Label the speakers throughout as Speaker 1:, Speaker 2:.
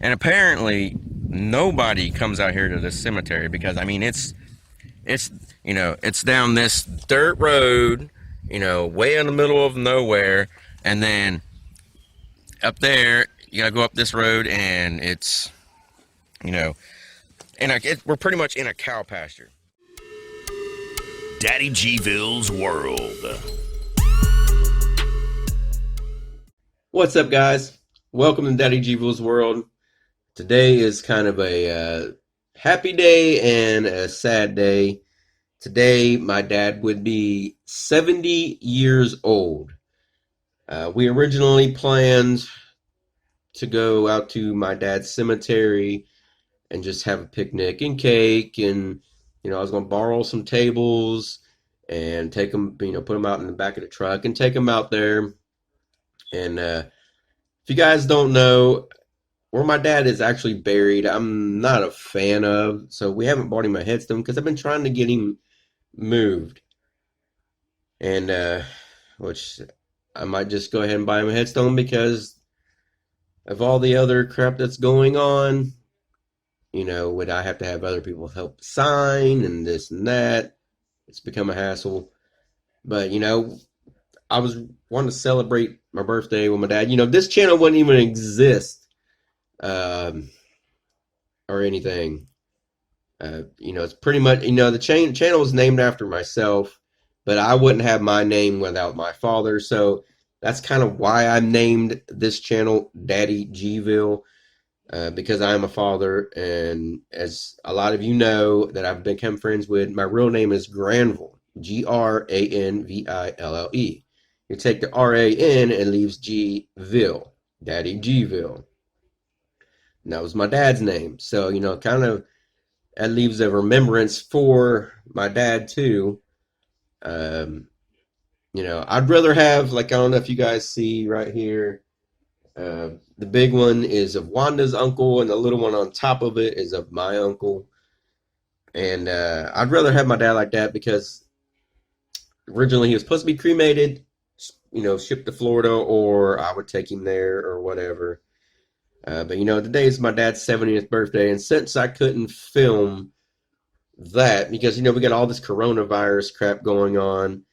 Speaker 1: And apparently nobody comes out here to this cemetery because I mean it's it's down this dirt road, way in the middle of nowhere, and then up there you gotta go up this road, and it's you know we're pretty much in a cow pasture.
Speaker 2: DaddyGville's World.
Speaker 3: What's up, guys? Welcome to DaddyGville's World. Today is kind of a happy day and a sad day. Today, my dad would be 70 years old. We originally planned to go out to my dad's cemetery and just have a picnic and cake, and I was going to borrow some tables and take them, put them out in the back of the truck and take them out there. And if you guys don't know where my dad is actually buried, I'm not a fan of, so we haven't bought him a headstone because I've been trying to get him moved, and which I might just go ahead and buy him a headstone because of all the other crap that's going on. Would I have to have other people help sign and this and that? It's become a hassle. But I was wanting to celebrate my birthday with my dad. This channel wouldn't even exist, or anything. It's pretty much, the channel is named after myself, but I wouldn't have my name without my father. So that's kind of why I named this channel DaddyGville, because I am a father. And as a lot of you know that I've become friends with, my real name is Granville, Granville. You take the R-A-N and leaves G-ville, DaddyGville. And that was my dad's name. So, kind of that leaves a remembrance for my dad too. I'd rather have, like, I don't know if you guys see right here, the big one is of Wanda's uncle, and the little one on top of it is of my uncle. And I'd rather have my dad like that because originally he was supposed to be cremated, shipped to Florida, or I would take him there or whatever. But today is my dad's 70th birthday, and since I couldn't film that because we got all this coronavirus crap going on,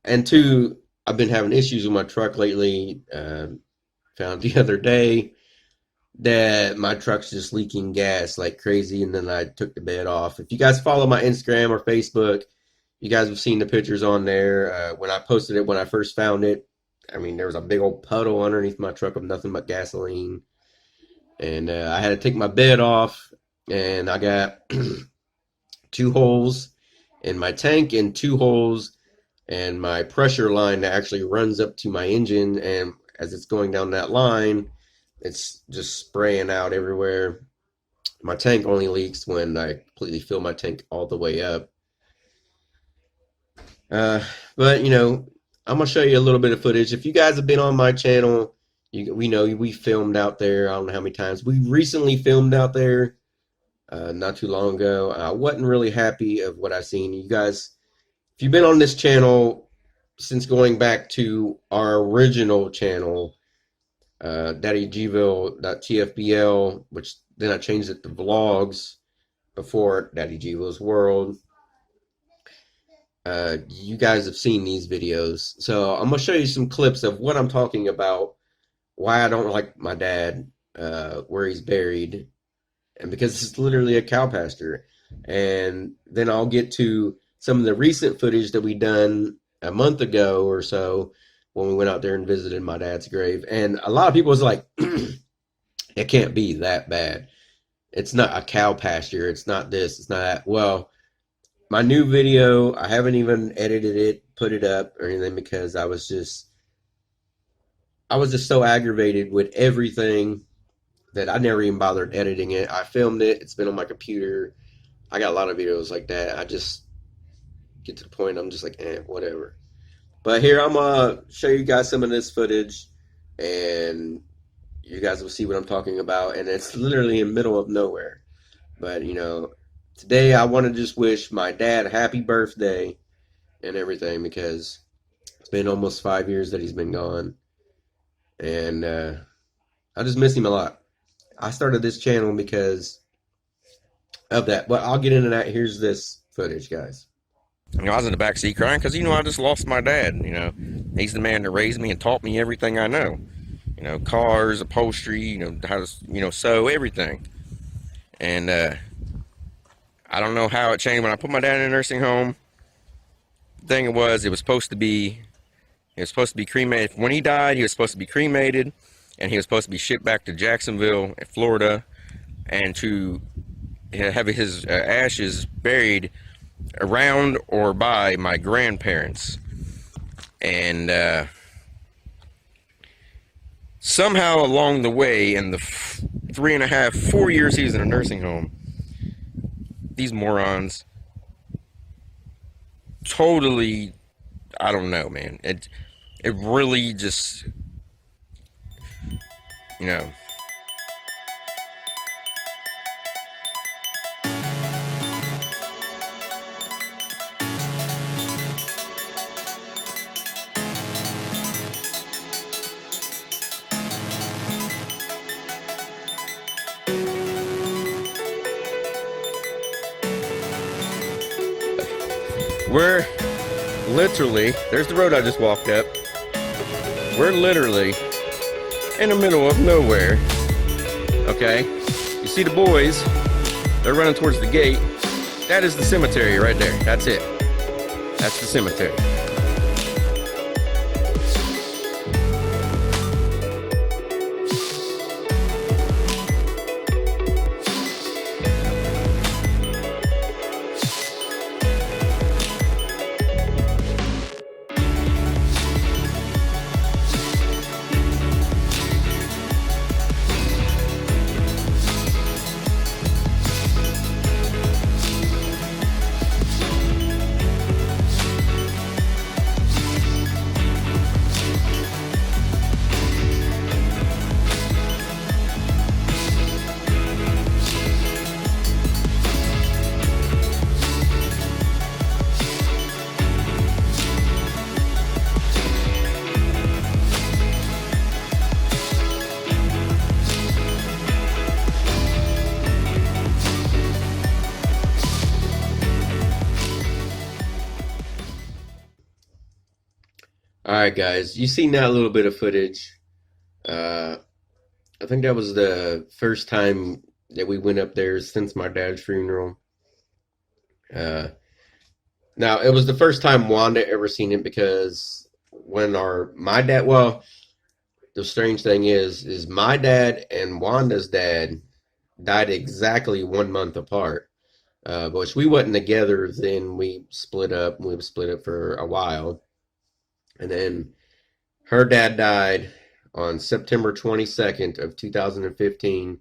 Speaker 3: and two, I've been having issues with my truck lately. Found the other day that my truck's just leaking gas like crazy, and then I took the bed off. If you guys follow my Instagram or Facebook, you guys have seen the pictures on there. When I posted it when I first found it, I mean, there was a big old puddle underneath my truck of nothing but gasoline. And I had to take my bed off, and I got 2 holes in my tank and 2 holes in my pressure line that actually runs up to my engine. And as it's going down that line, it's just spraying out everywhere. My tank only leaks when I completely fill my tank all the way up. But I'm gonna show you a little bit of footage. If you guys have been on my channel, we know we filmed out there. I don't know how many times. We recently filmed out there, not too long ago. I wasn't really happy of what I seen. You guys, if you've been on this channel since going back to our original channel, DaddyGville.tfbl, which then I changed it to vlogs before DaddyGville's World. You guys have seen these videos. So I'm going to show you some clips of what I'm talking about, why I don't like my dad, where he's buried, and because it's literally a cow pasture. And then I'll get to some of the recent footage that we done a month ago or so when we went out there and visited my dad's grave. And a lot of people was like, it can't be that bad. It's not a cow pasture. It's not this. It's not that. Well, my new video, I haven't even edited it, put it up or anything because I was just so aggravated with everything that I never even bothered editing it. I filmed it. It's been on my computer. I got a lot of videos like that. I just get to the point I'm just like, whatever. But here, I'm going to show you guys some of this footage, and you guys will see what I'm talking about. And it's literally in the middle of nowhere. But, today I want to just wish my dad a happy birthday and everything because it's been almost 5 years that he's been gone. And I just miss him a lot. I started this channel because of that. But I'll get into that. Here's this footage, guys.
Speaker 1: I was in the back seat crying because, I just lost my dad. He's the man that raised me and taught me everything I know. Cars, upholstery, how to, sew, everything. And I don't know how it changed when I put my dad in a nursing home. The thing was, it was supposed to be cremated. When he died, he was supposed to be cremated, and he was supposed to be shipped back to Jacksonville, Florida, and to have his ashes buried around or by my grandparents. And somehow along the way, in the 3.5, 4 years he was in a nursing home, these morons totally, I don't know, man. It really just, we're literally, there's the road I just walked up. We're literally in the middle of nowhere. Okay? You see the boys, they're running towards the gate. That is the cemetery right there. That's it. That's the cemetery. All right, guys, you seen that little bit of footage. I think that was the first time that we went up there since my dad's funeral. Uh, Now, it was the first time Wanda ever seen it because when my dad, well, the strange thing is my dad and Wanda's dad died exactly 1 month apart. But we wasn't together then. We split up. We split up for a while. And then her dad died on September 22nd of 2015.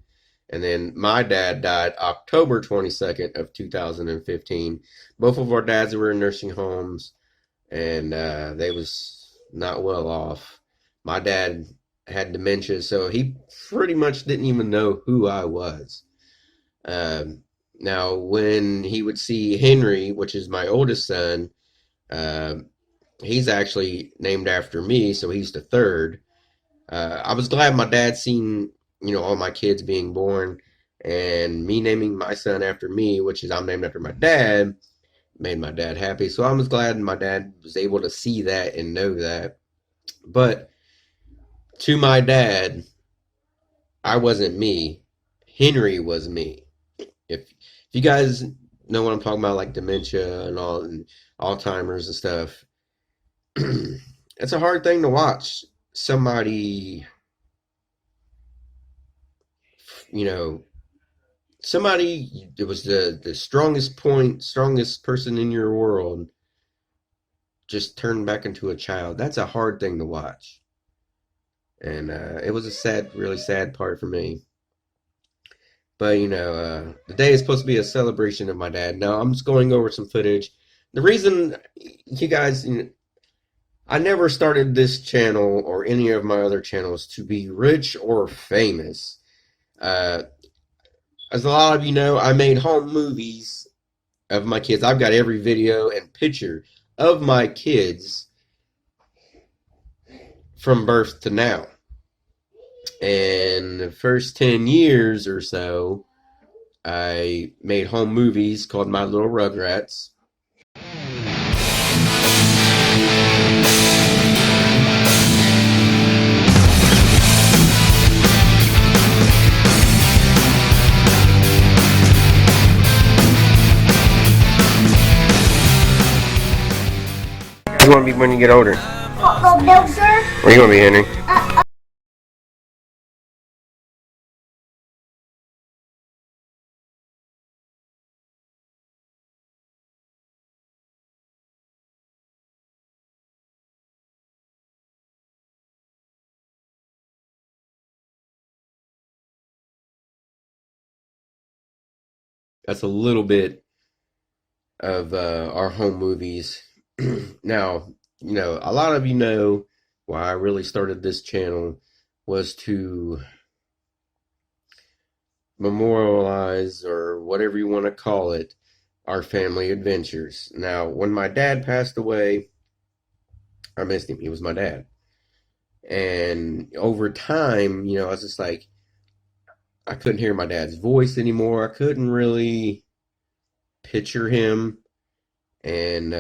Speaker 1: And then my dad died October 22nd of 2015. Both of our dads were in nursing homes, and they was not well off. My dad had dementia, so he pretty much didn't even know who I was. Now, when he would see Henry, which is my oldest son, uh, he's actually named after me, so he's the third. I was glad my dad seen, all my kids being born, and me naming my son after me, which is I'm named after my dad, made my dad happy. So I was glad my dad was able to see that and know that. But to my dad, I wasn't me. Henry was me. If you guys know what I'm talking about, like dementia and all, and Alzheimer's and stuff, it's a hard thing to watch somebody, you know, somebody that was the strongest person in your world just turned back into a child. That's a hard thing to watch. And it was a sad, really sad part for me. But, the day is supposed to be a celebration of my dad. Now, I'm just going over some footage. The reason, you guys, I never started this channel or any of my other channels to be rich or famous. As a lot of you know, I made home movies of my kids. I've got every video and picture of my kids from birth to now.
Speaker 3: And the first 10 years or so, I made home movies called My Little Rugrats. What do you want to be when you get older?
Speaker 4: Football builder.
Speaker 3: What are you going to be, Henry? That's a little bit of our home movies. Now, a lot of you know why I really started this channel was to memorialize, or whatever you want to call it, our family adventures. Now, when my dad passed away, I missed him. He was my dad. And over time, I was just like, I couldn't hear my dad's voice anymore. I couldn't really picture him. And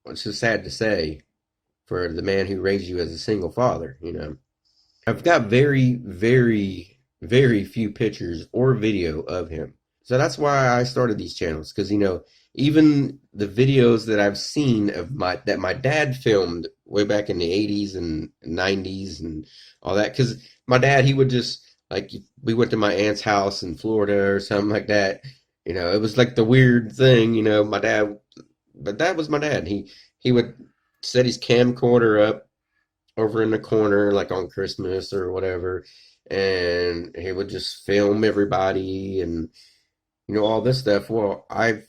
Speaker 3: it's just sad to say for the man who raised you as a single father. I've got very, very, very few pictures or video of him. So that's why I started these channels, because even the videos that I've seen of my dad filmed way back in the 80s and 90s and all that, because my dad, he would just, like, we went to my aunt's house in Florida or something like that. It was like the weird thing. My dad, but that was my dad. He would set his camcorder up over in the corner, like on Christmas or whatever, and he would just film everybody and all this stuff. Well, I've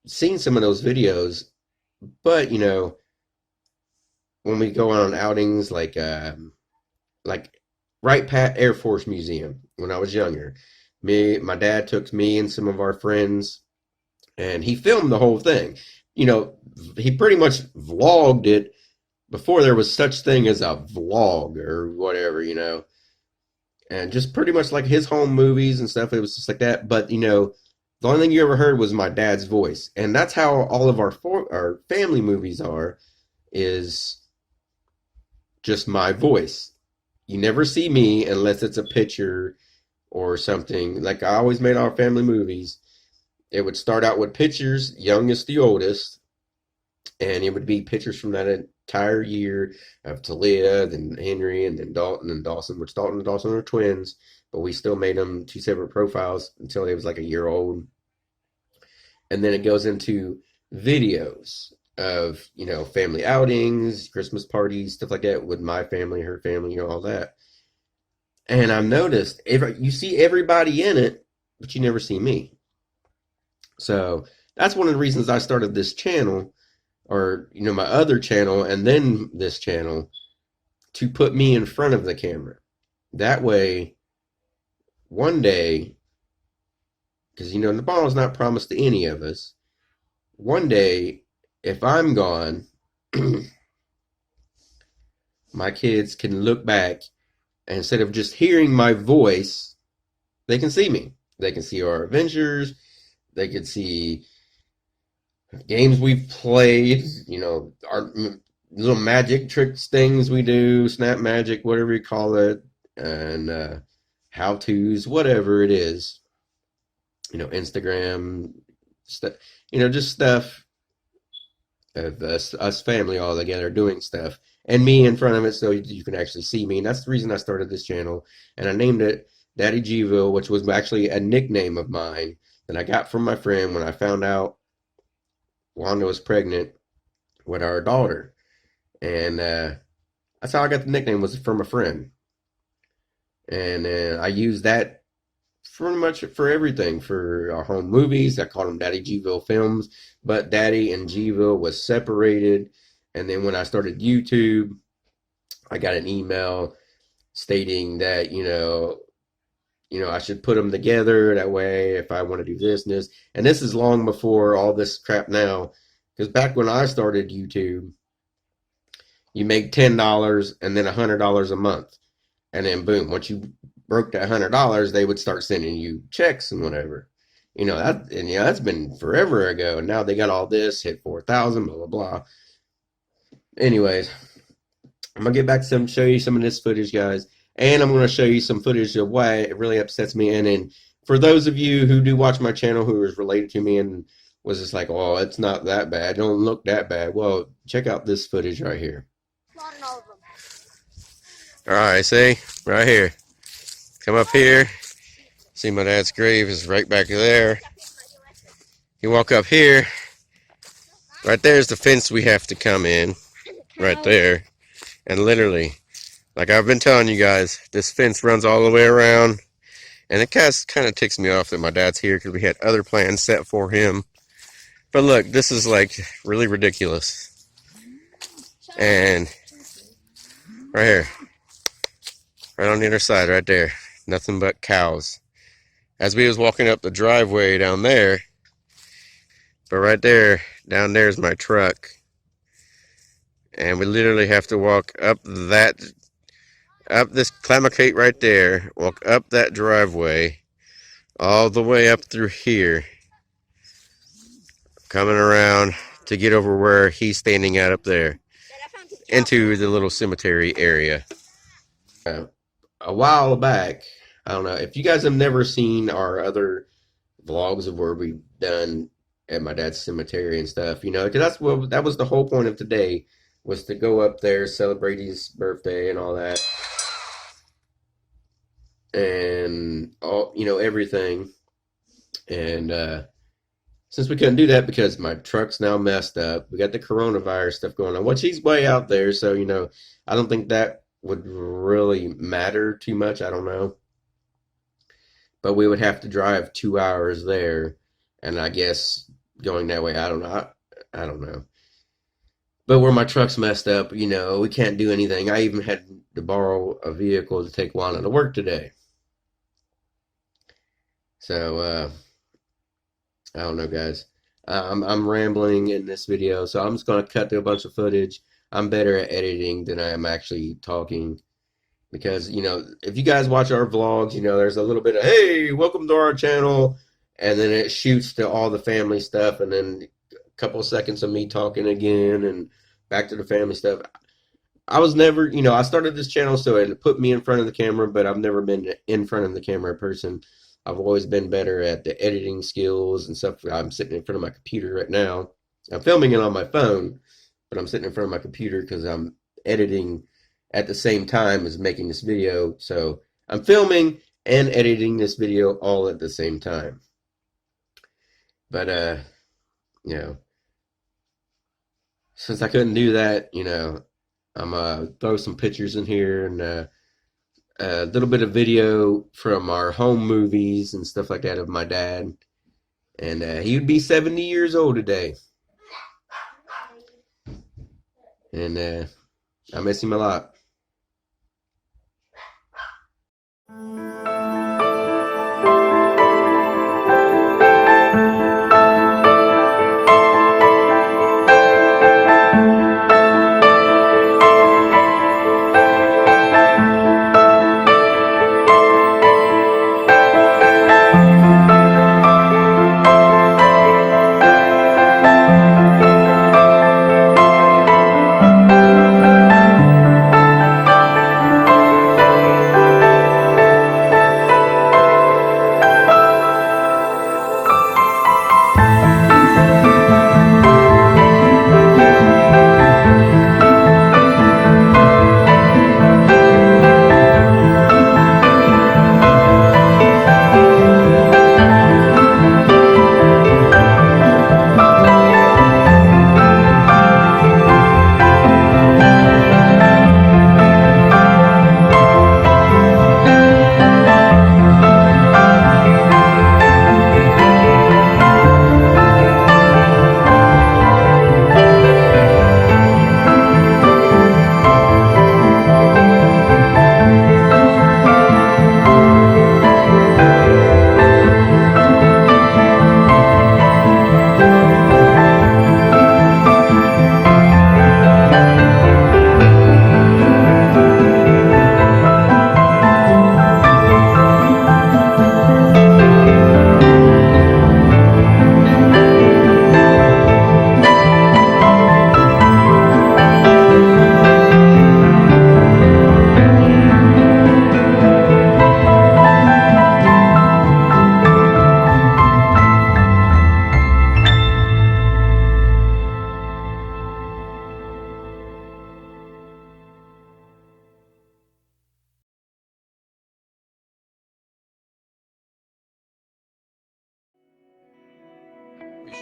Speaker 3: seen some of those videos, but when we go on outings, like right past Air Force Museum when I was younger, my dad took me and some of our friends, and he filmed the whole thing. He pretty much vlogged it before there was such thing as a vlog or whatever. And just pretty much like his home movies and stuff. It was just like that. But the only thing you ever heard was my dad's voice, and that's how all of our family movies are. Is just my voice. You never see me unless it's a picture or something. Like I always made our family movies. It would start out with pictures, youngest to oldest, and it would be pictures from that entire year of Talia, then Henry, and then Dalton and Dawson, which Dalton and Dawson are twins, but we still made them two separate profiles until they was like a year old. And then it goes into videos of, family outings, Christmas parties, stuff like that with my family, her family, all that. And I've noticed you see everybody in it, but you never see me. So that's one of the reasons I started this channel, or my other channel, and then this channel, to put me in front of the camera. That way, one day, because the ball is not promised to any of us, one day, if I'm gone, my kids can look back, and instead of just hearing my voice, they can see me. They can see our adventures. They can see games we've played, our little magic tricks things we do, snap magic, whatever you call it, and how-tos, whatever it is, Instagram stuff, just stuff of us family all together doing stuff, and me in front of it so you can actually see me. And that's the reason I started this channel, and I named it DaddyGville, which was actually a nickname of mine that I got from my friend when I found out Wanda was pregnant with our daughter. And that's how I got the nickname, was from a friend. And I used that pretty much for everything, for our home movies. I called them DaddyGville Films, but Daddy and Gville was separated. And then when I started YouTube, I got an email stating that, I should put them together. That way, if I want to do this and this, and this is long before all this crap now, because back when I started YouTube, you make $10 and then $100 a month. and then boom, once you broke that $100, they would start sending you checks and whatever. That's been forever ago. And now they got all this, hit 4,000, blah blah blah. Anyways, I'm gonna get back to show you some of this footage, guys, and I'm gonna show you some footage of why it really upsets me. And for those of you who do watch my channel who is related to me and was just like, oh, it's not that bad, don't look that bad. Well, check out this footage right here. All right, see right here. Come up here. See, my dad's grave is right back there. You walk up here. Right there's the fence we have to come in. Right there. And literally, like I've been telling you guys, this fence runs all the way around. And it kind of ticks me off that my dad's here because we had other plans set for him. But look, this is like really ridiculous. And right here. Right on the other side, right there. Nothing but cows. As we was walking up the driveway down there, but right there, down there is my truck. And we literally have to walk up this climacate right there, walk up that driveway, all the way up through here, coming around to get over where he's standing at up there, into the little cemetery area. A while back, I don't know, if you guys have never seen our other vlogs of where we've done at my dad's cemetery and stuff, because that was the whole point of today, was to go up there, celebrate his birthday and all that, and all, everything. And since we couldn't do that because my truck's now messed up, we got the coronavirus stuff going on, which he's way out there, so I don't think that would really matter too much. I don't know, but we would have to drive 2 hours there, and I guess going that way, I don't know. But where my truck's messed up, we can't do anything. I even had to borrow a vehicle to take Lana to work today. So I don't know, guys. I'm rambling in this video, so I'm just gonna cut through a bunch of footage. I'm better at editing than I am actually talking, because if you guys watch our vlogs, there's a little bit of, hey, welcome to our channel, and then it shoots to all the family stuff, and then a couple of seconds of me talking again, and back to the family stuff. I was never, I started this channel so it put me in front of the camera, but I've never been in front of the camera person. I've always been better at the editing skills and stuff. I'm sitting in front of my computer right now. I'm filming it on my phone, but I'm sitting in front of my computer because I'm editing at the same time as making this video. So I'm filming and editing this video all at the same time. But since I couldn't do that, I'm gonna throw some pictures in here and a little bit of video from our home movies and stuff like that of my dad. And he would be 70 years old today. And I miss him a lot.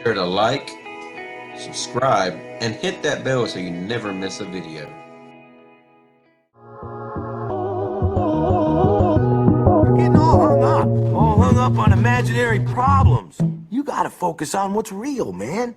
Speaker 3: sure to like, subscribe, and hit that bell so you never miss a video.
Speaker 4: Getting all hung up on imaginary problems. You gotta focus on what's real, man.